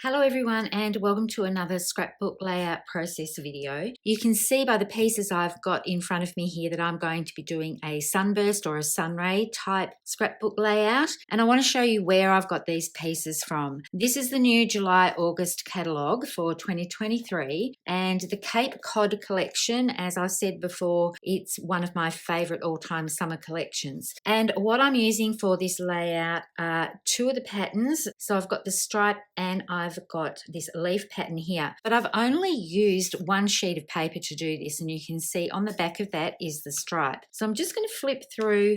Hello everyone and welcome to another scrapbook layout process video. You can see by the pieces I've got in front of me here that I'm going to be doing a sunburst or a sunray type scrapbook layout, and I want to show you where I've got these pieces from. This is the new July-August catalogue for 2023, and the Cape Cod collection, as I said before, it's one of my favourite all-time summer collections. And what I'm using for this layout are two of the patterns. So I've got the stripe and I've got this leaf pattern here, but I've only used one sheet of paper to do this, and you can see on the back of that is the stripe. So I'm just going to flip through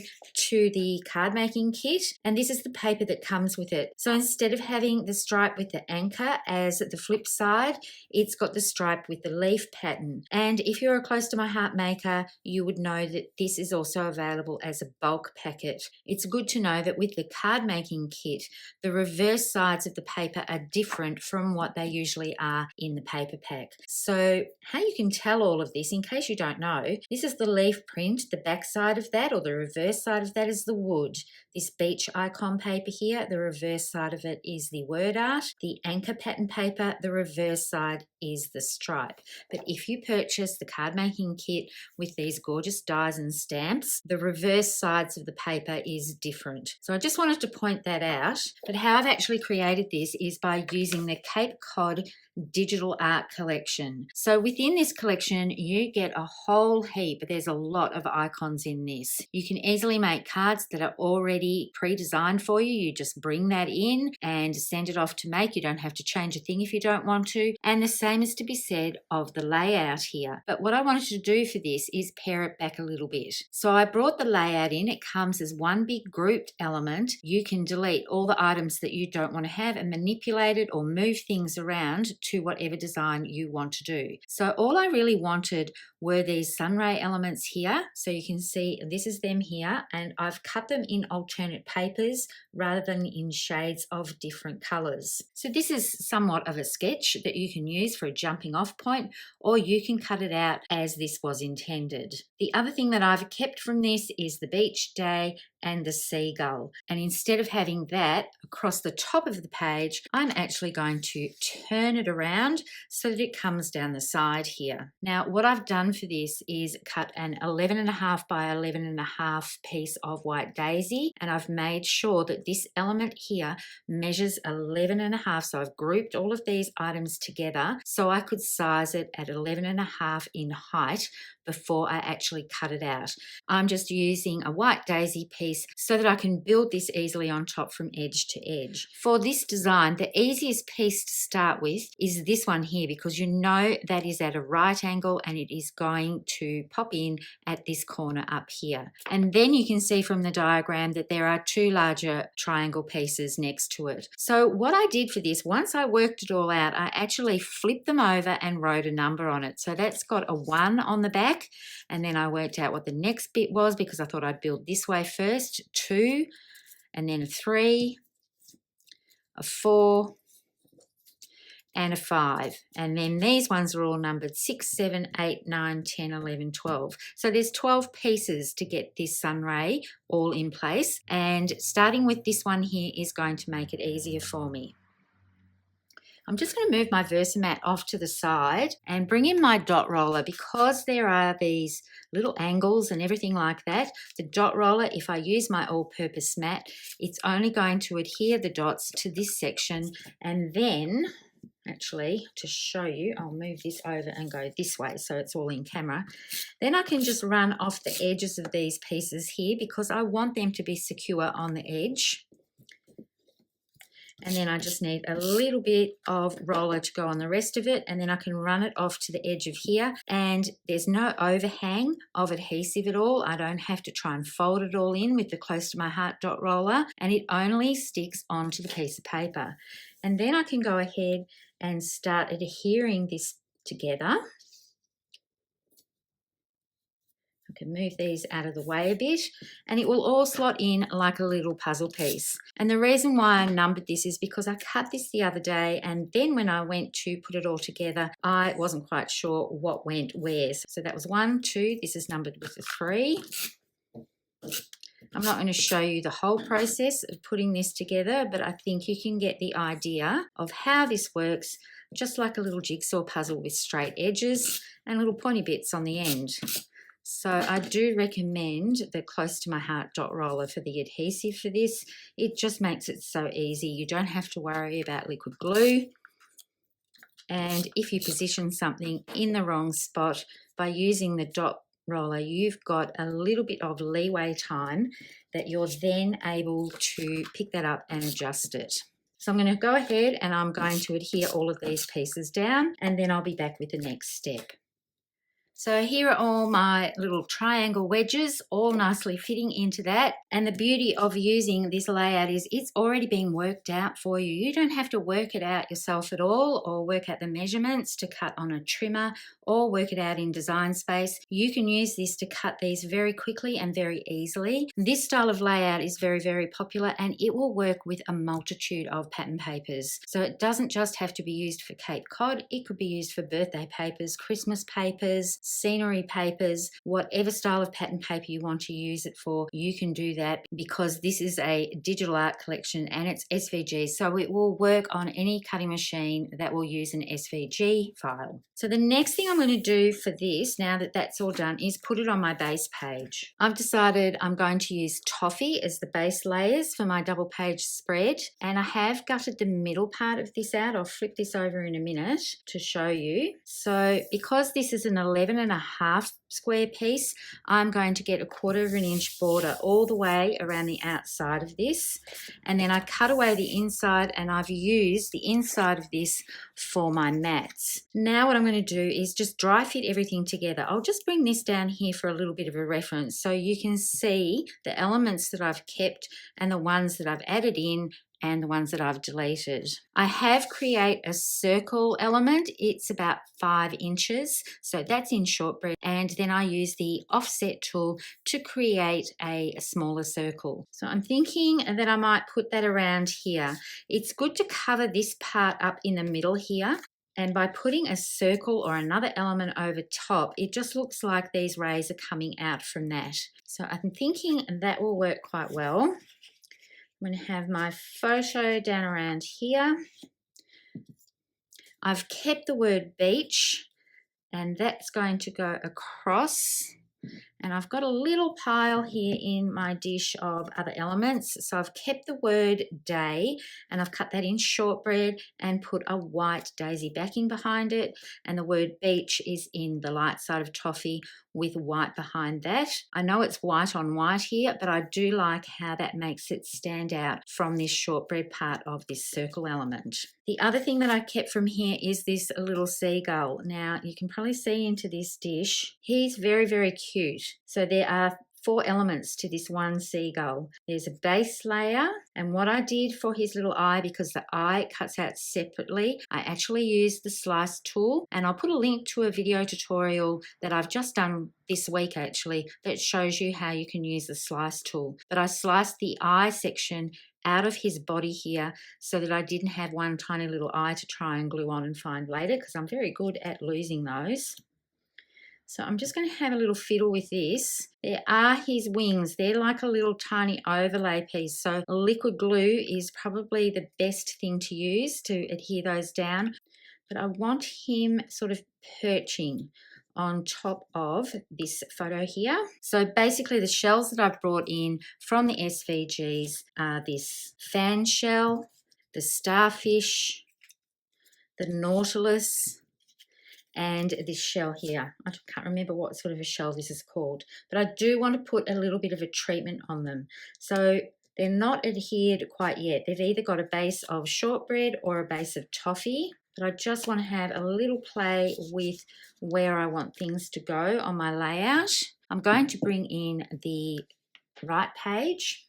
to the card making kit, and this is the paper that comes with it. So instead of having the stripe with the anchor as the flip side, it's got the stripe with the leaf pattern. And if you're a close to my heart maker, you would know that this is also available as a bulk packet. It's good to know that with the card making kit, the reverse sides of the paper are different from what they usually are in the paper pack. So how you can tell all of this, in case you don't know, this is the leaf print. The back side of that, or the reverse side of that, is the wood. This beach icon paper here, the reverse side of it is the word art. The anchor pattern paper, the reverse side is the stripe. But if you purchase the card making kit with these gorgeous dies and stamps, the reverse sides of the paper is different. So I just wanted to point that out. But how I've actually created this is by using the Cape Cod digital art collection. So within this collection you get a whole heap, but there's a lot of icons in this. You can easily make cards that are already pre-designed for you. You just bring that in and send it off to make. You don't have to change a thing if you don't want to, and the same is to be said of the layout here. But what I wanted to do for this is pare it back a little bit. So I brought the layout in. It comes as one big grouped element. You can delete all the items that you don't want to have and manipulate it or move things around to whatever design you want to do. So all I really wanted were these sunray elements here. So you can see this is them here, and I've cut them in alternate papers rather than in shades of different colors. So this is somewhat of a sketch that you can use for a jumping off point, or you can cut it out as this was intended. The other thing that I've kept from this is the beach day and the seagull, and instead of having that across the top of the page, I'm actually going to turn it around so that it comes down the side here. Now what I've done for this is cut an 11.5 by 11.5 piece of white daisy, and I've made sure that this element here measures 11.5. So I've grouped all of these items together so I could size it at 11.5 in height before I actually cut it out. I'm just using a white daisy piece so that I can build this easily on top from edge to edge. For this design, the easiest piece to start with is this one here, because you know that is at a right angle and it is going to pop in at this corner up here. And then you can see from the diagram that there are two larger triangle pieces next to it. So what I did for this, once I worked it all out, I actually flipped them over and wrote a number on it. So that's got a 1 on the back. And then I worked out what the next bit was, because I thought I'd build this way first. 2, and then a 3, a 4, and a 5. And then these ones are all numbered 6, 7, 8, 9, 10, 11, 12. So there's 12 pieces to get this sunray all in place. And starting with this one here is going to make it easier for me. I'm just going to move my Versamat off to the side and bring in my dot roller. Because there are these little angles and everything like that, the dot roller, if I use my all-purpose mat, it's only going to adhere the dots to this section. And then, actually, to show you, I'll move this over and go this way so it's all in camera. Then I can just run off the edges of these pieces here, because I want them to be secure on the edge. And then I just need a little bit of roller to go on the rest of it, and then I can run it off to the edge of here, and there's no overhang of adhesive at all. I don't have to try and fold it all in with the close to my heart dot roller, and it only sticks onto the piece of paper. And then I can go ahead and start adhering this together. I can move these out of the way a bit, and it will all slot in like a little puzzle piece. And the reason why I numbered this is because I cut this the other day, and then when I went to put it all together, I wasn't quite sure what went where. So that was 1, 2, this is numbered with a 3, I'm not going to show you the whole process of putting this together, but I think you can get the idea of how this works, just like a little jigsaw puzzle with straight edges and little pointy bits on the end. So I do recommend the Close to My Heart dot roller for the adhesive for this. It just makes it so easy. You don't have to worry about liquid glue. And if you position something in the wrong spot, by using the dot roller, you've got a little bit of leeway time that you're then able to pick that up and adjust it. So I'm going to go ahead and I'm going to adhere all of these pieces down, and then I'll be back with the next step. So here are all my little triangle wedges, all nicely fitting into that. And the beauty of using this layout is it's already been worked out for you. You don't have to work it out yourself at all, or work out the measurements to cut on a trimmer, or work it out in Design Space. You can use this to cut these very quickly and very easily. This style of layout is very, very popular, and it will work with a multitude of pattern papers. So it doesn't just have to be used for Cape Cod. It could be used for birthday papers, Christmas papers, scenery papers, whatever style of pattern paper you want to use it for, you can do that, because this is a digital art collection and it's SVGs, so it will work on any cutting machine that will use an SVG file. So the next thing I'm going to do for this, now that that's all done, is put it on my base page. I've decided I'm going to use Toffee as the base layers for my double page spread, and I have gutted the middle part of this out. I'll flip this over in a minute to show you. So because this is an 11.5 square piece, I'm going to get a 1/4 inch border all the way around the outside of this, and then I cut away the inside, and I've used the inside of this for my mats. Now what I'm going to do is just dry fit everything together. I'll just bring this down here for a little bit of a reference so you can see the elements that I've kept and the ones that I've added in and the ones that I've deleted. I have created a circle element. It's about 5 inches, so that's in Shortbread, and then I use the offset tool to create a smaller circle. So I'm thinking that I might put that around here. It's good to cover this part up in the middle here, and by putting a circle or another element over top, it just looks like these rays are coming out from that. So I'm thinking that will work quite well. I'm going to have my photo down around here. I've kept the word beach, and that's going to go across. And I've got a little pile here in my dish of other elements. So I've kept the word day, and I've cut that in Shortbread and put a white daisy backing behind it. And the word beach is in the light side of Toffee with white behind that. I know it's white on white here, but I do like how that makes it stand out from this Shortbread part of this circle element. The other thing that I kept from here is this little seagull. Now you can probably see into this dish. He's very, very cute. So there are 4 elements to this one seagull. There's a base layer, and what I did for his little eye, because the eye cuts out separately, I actually used the slice tool, and I'll put a link to a video tutorial that I've just done this week actually that shows you how you can use the slice tool. But I sliced the eye section out of his body here so that I didn't have one tiny little eye to try and glue on and find later, because I'm very good at losing those. So I'm just going to have a little fiddle with this. There are his wings. They're like a little tiny overlay piece. So liquid glue is probably the best thing to use to adhere those down. But I want him sort of perching on top of this photo here. So basically the shells that I've brought in from the SVGs are this fan shell, the starfish, the nautilus, and this shell here. I can't remember what sort of a shell this is called, but I do want to put a little bit of a treatment on them. So they're not adhered quite yet. They've either got a base of Shortbread or a base of Toffee, but I just want to have a little play with where I want things to go on my layout. I'm going to bring in the right page.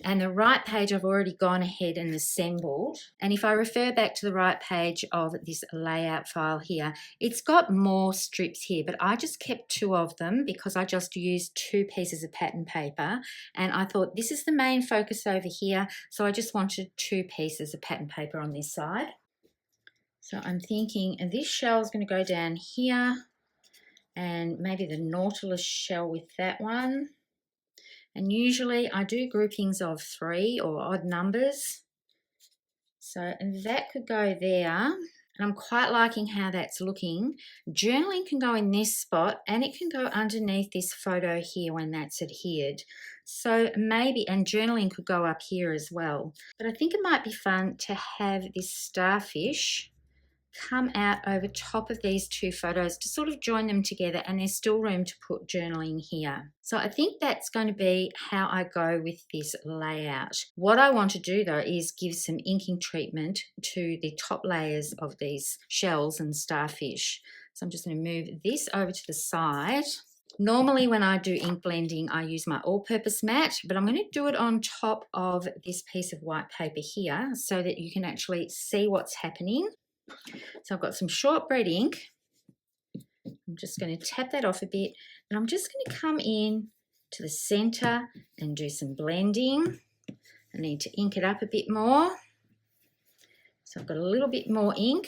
And the right page I've already gone ahead and assembled. And if I refer back to the right page of this layout file here, it's got more strips here, but I just kept 2 of them because I just used 2 pieces of pattern paper. And I thought this is the main focus over here, so I just wanted 2 pieces of pattern paper on this side. So I'm thinking this shell is going to go down here, and maybe the nautilus shell with that one. And usually I do groupings of 3 or odd numbers. So that could go there. And I'm quite liking how that's looking. Journaling can go in this spot and it can go underneath this photo here when that's adhered. So maybe, and journaling could go up here as well. But I think it might be fun to have this starfish come out over top of these 2 photos to sort of join them together, and there's still room to put journaling here. So I think that's going to be how I go with this layout. What I want to do though is give some inking treatment to the top layers of these shells and starfish. So I'm just going to move this over to the side. Normally when I do ink blending, I use my all-purpose mat, but I'm going to do it on top of this piece of white paper here so that you can actually see what's happening. So I've got some shortbread ink. I'm just going to tap that off a bit, and I'm just going to come in to the center and do some blending. I need to ink it up a bit more. So I've got a little bit more ink.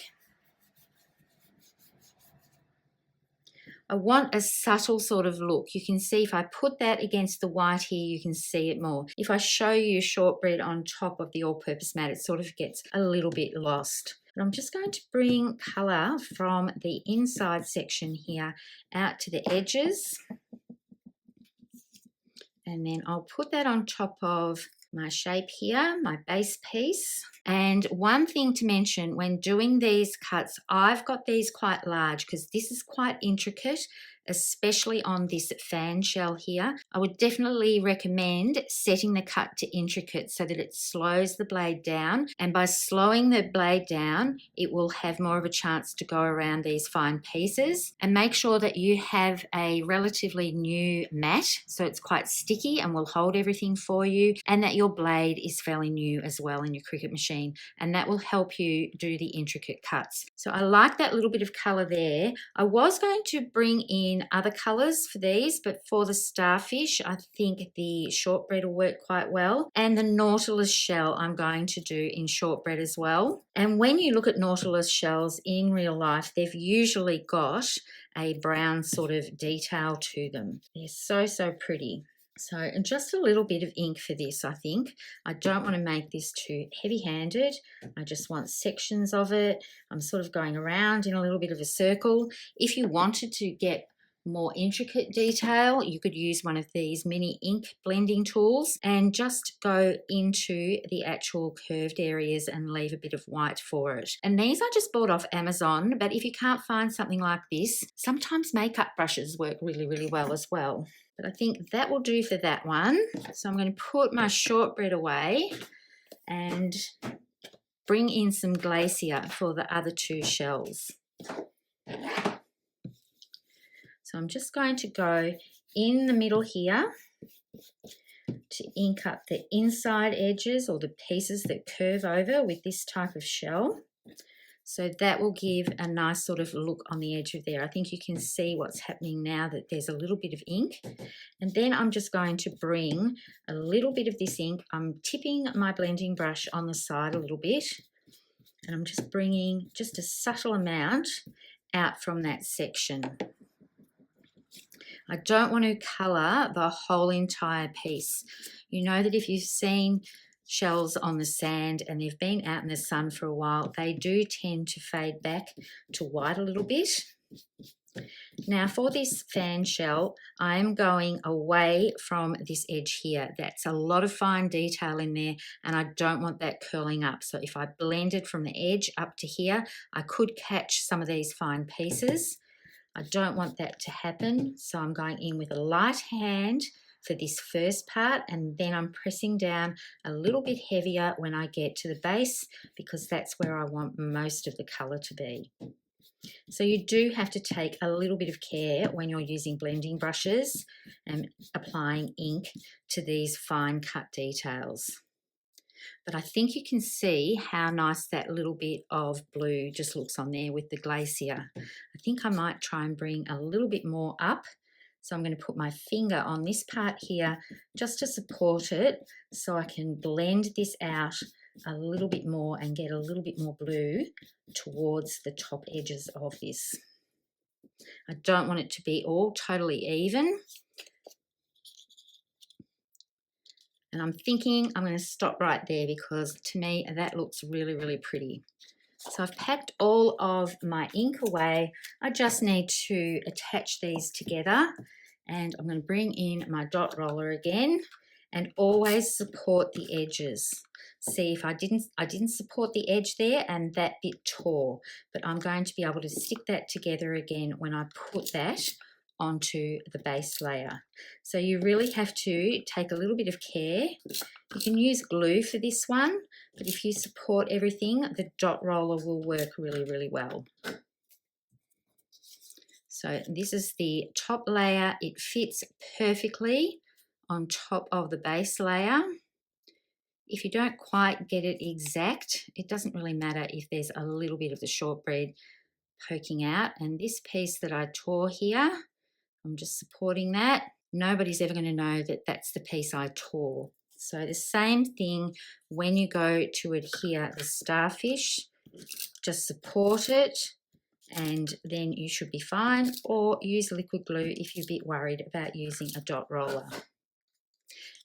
I want a subtle sort of look. You can see if I put that against the white here, you can see it more. If I show you shortbread on top of the all-purpose mat, it sort of gets a little bit lost. But I'm just going to bring colour from the inside section here out to the edges. And then I'll put that on top of my shape here, my base piece. And one thing to mention when doing these cuts, I've got these quite large because this is quite intricate, especially on this fan shell here. I would definitely recommend setting the cut to intricate so that it slows the blade down. And by slowing the blade down, it will have more of a chance to go around these fine pieces. And make sure that you have a relatively new mat, so it's quite sticky and will hold everything for you, and that your blade is fairly new as well in your Cricut machine, and that will help you do the intricate cuts. So I like that little bit of colour there. I was going to bring in other colours for these, but for the starfish I think the shortbread will work quite well, and the nautilus shell I'm going to do in shortbread as well. And when you look at nautilus shells in real life, they've usually got a brown sort of detail to them. They're so pretty. So just a little bit of ink for this, I think. I don't want to make this too heavy-handed. I just want sections of it. I'm sort of going around in a little bit of a circle. If you wanted to get more intricate detail, you could use one of these mini ink blending tools and just go into the actual curved areas and leave a bit of white for it. And these I just bought off Amazon, but if you can't find something like this, sometimes makeup brushes work really well as well. But I think that will do for that one. So I'm going to put my shortbread away and bring in some Glacier for the other 2 shells. So I'm just going to go in the middle here to ink up the inside edges or the pieces that curve over with this type of shell. So that will give a nice sort of look on the edge of there. I think you can see what's happening now that there's a little bit of ink. And then I'm just going to bring a little bit of this ink. I'm tipping my blending brush on the side a little bit. And I'm just bringing just a subtle amount out from that section. I don't want to colour the whole entire piece. You know that if you've seen shells on the sand and they've been out in the sun for a while, they do tend to fade back to white a little bit. Now for this fan shell, I'm going away from this edge here. That's a lot of fine detail in there and I don't want that curling up. So if I blended from the edge up to here, I could catch some of these fine pieces. I don't want that to happen, so I'm going in with a light hand for this first part, and then I'm pressing down a little bit heavier when I get to the base because that's where I want most of the colour to be. So you do have to take a little bit of care when you're using blending brushes and applying ink to these fine cut details. But I think you can see how nice that little bit of blue just looks on there with the Glacier. I think I might try and bring a little bit more up. So I'm going to put my finger on this part here just to support it so I can blend this out a little bit more and get a little bit more blue towards the top edges of this. I don't want it to be all totally even. And I'm thinking I'm going to stop right there because to me that looks really, really pretty. So I've packed all of my ink away. I just need to attach these together, and I'm going to bring in my dot roller again and always support the edges. See, if I didn't support the edge there and that bit tore, but I'm going to be able to stick that together again when I put that onto the base layer. So you really have to take a little bit of care. You can use glue for this one, but if you support everything, the dot roller will work really, really well. So this is the top layer. It fits perfectly on top of the base layer. If you don't quite get it exact, it doesn't really matter if there's a little bit of the shortbread poking out. And this piece that I tore here, I'm just supporting that. Nobody's ever going to know that that's the piece I tore. So the same thing when you go to adhere the starfish, just support it and then you should be fine, or use liquid glue if you're a bit worried about using a dot roller.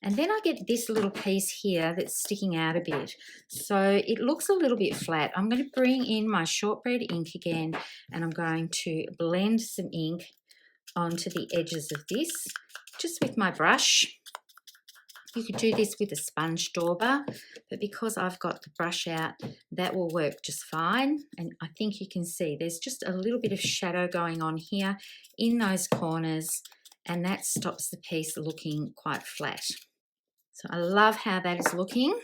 And then I get this little piece here that's sticking out a bit. So it looks a little bit flat. I'm going to bring in my shortbread ink again and I'm going to blend some ink onto the edges of this just with my brush. You could do this with a sponge dauber, but because I've got the brush out, that will work just fine. And I think you can see there's just a little bit of shadow going on here in those corners, and that stops the piece looking quite flat. So I love how that is looking.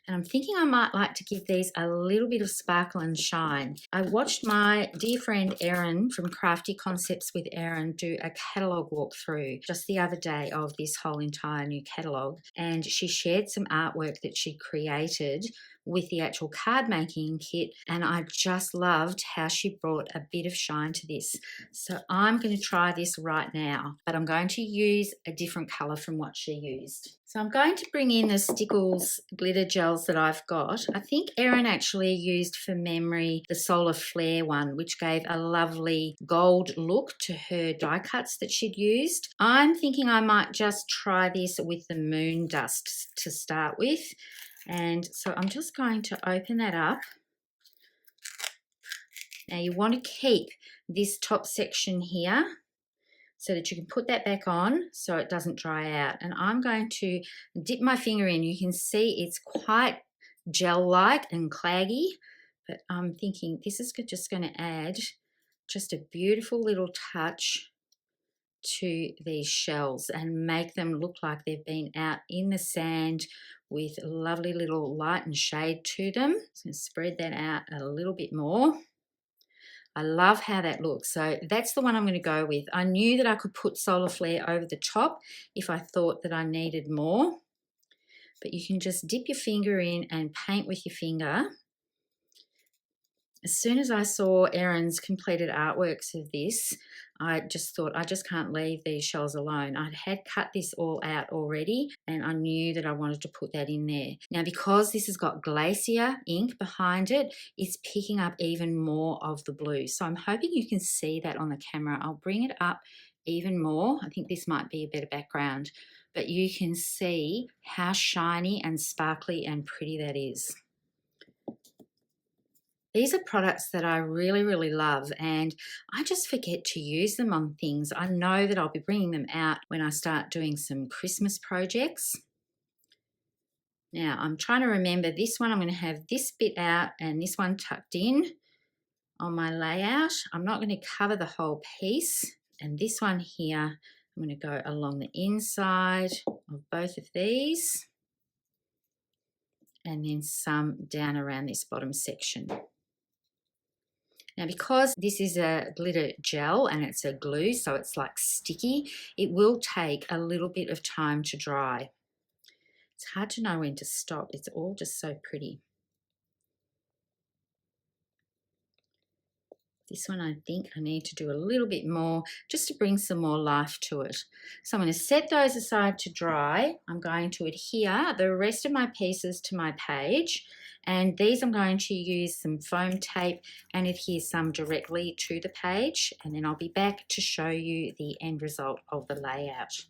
And I'm thinking I might like to give these a little bit of sparkle and shine. I watched my dear friend Erin from Crafty Concepts with Erin do a catalogue walkthrough just the other day of this whole entire new catalogue, and she shared some artwork that she created with the actual card making kit, and I just loved how she brought a bit of shine to this. So I'm going to try this right now, but I'm going to use a different colour from what she used. So I'm going to bring in the Stickles glitter gels that I've got. I think Erin actually used, for memory, the Solar Flare one, which gave a lovely gold look to her die cuts that she'd used. I'm thinking I might just try this with the Moon Dust to start with. And so I'm just going to open that up. Now you want to keep this top section here so that you can put that back on so it doesn't dry out. And I'm going to dip my finger in. You can see it's quite gel-like and claggy, but I'm thinking this is just going to add just a beautiful little touch to these shells and make them look like they've been out in the sand with lovely little light and shade to them. So spread that out a little bit more. I love how that looks. So that's the one I'm going to go with. I knew that I could put Solar Flare over the top if I thought that I needed more, but you can just dip your finger in and paint with your finger. As soon as I saw Erin's completed artworks of this, I just thought, I just can't leave these shells alone. I had cut this all out already and I knew that I wanted to put that in there. Now, because this has got Glacier ink behind it, it's picking up even more of the blue. So I'm hoping you can see that on the camera. I'll bring it up even more. I think this might be a better background, but you can see how shiny and sparkly and pretty that is. These are products that I really, really love, and I just forget to use them on things. I know that I'll be bringing them out when I start doing some Christmas projects. Now, I'm trying to remember this one. I'm going to have this bit out and this one tucked in on my layout. I'm not going to cover the whole piece. And this one here, I'm going to go along the inside of both of these, and then some down around this bottom section. Now, because this is a glitter gel and it's a glue, so it's like sticky, it will take a little bit of time to dry. It's hard to know when to stop. It's all just so pretty. This one, I think I need to do a little bit more just to bring some more life to it. So I'm going to set those aside to dry. I'm going to adhere the rest of my pieces to my page. And these I'm going to use some foam tape and adhere some directly to the page. And then I'll be back to show you the end result of the layout.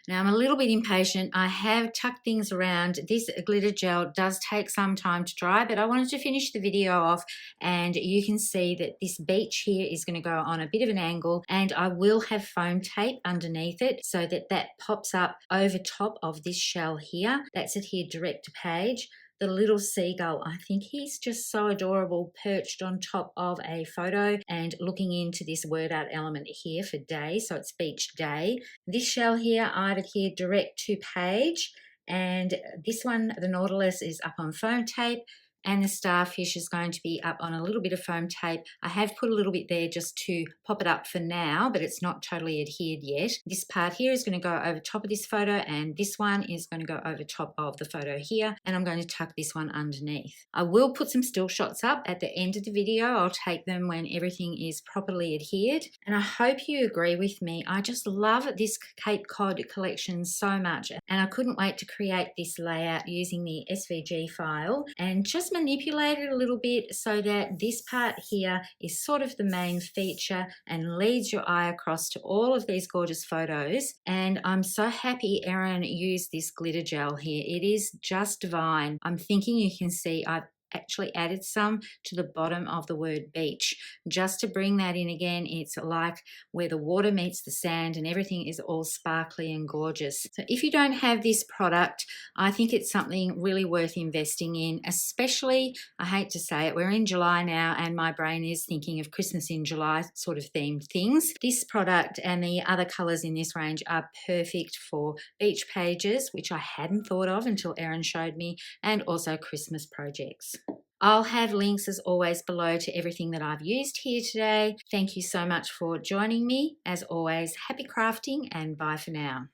Now I'm a little bit impatient. I have tucked things around. This glitter gel does take some time to dry, but I wanted to finish the video off, and you can see that this beach here is going to go on a bit of an angle, and I will have foam tape underneath it so that that pops up over top of this shell here. That's adhered direct to page. The little seagull, I think he's just so adorable, perched on top of a photo and looking into this word art element here for day, so it's beach day. This shell here I've adhered direct to page, and this one, the Nautilus, is up on foam tape, and the starfish is going to be up on a little bit of foam tape. I have put a little bit there just to pop it up for now, but it's not totally adhered yet. This part here is going to go over top of this photo, and this one is going to go over top of the photo here, and I'm going to tuck this one underneath. I will put some still shots up at the end of the video. I'll take them when everything is properly adhered, and I hope you agree with me. I just love this Cape Cod collection so much, and I couldn't wait to create this layout using the SVG file and just manipulate it a little bit so that this part here is sort of the main feature and leads your eye across to all of these gorgeous photos. And I'm so happy Erin used this glitter gel here. It is just divine. I'm thinking you can see I've actually added some to the bottom of the word beach just to bring that in again. It's like where the water meets the sand and everything is all sparkly and gorgeous. So if you don't have this product, I think it's something really worth investing in, especially, I hate to say it, we're in July now and my brain is thinking of Christmas in July sort of themed things. This product and the other colors in this range are perfect for beach pages, which I hadn't thought of until Erin showed me, and also Christmas projects. I'll have links as always below to everything that I've used here today. Thank you so much for joining me. As always, happy crafting and bye for now.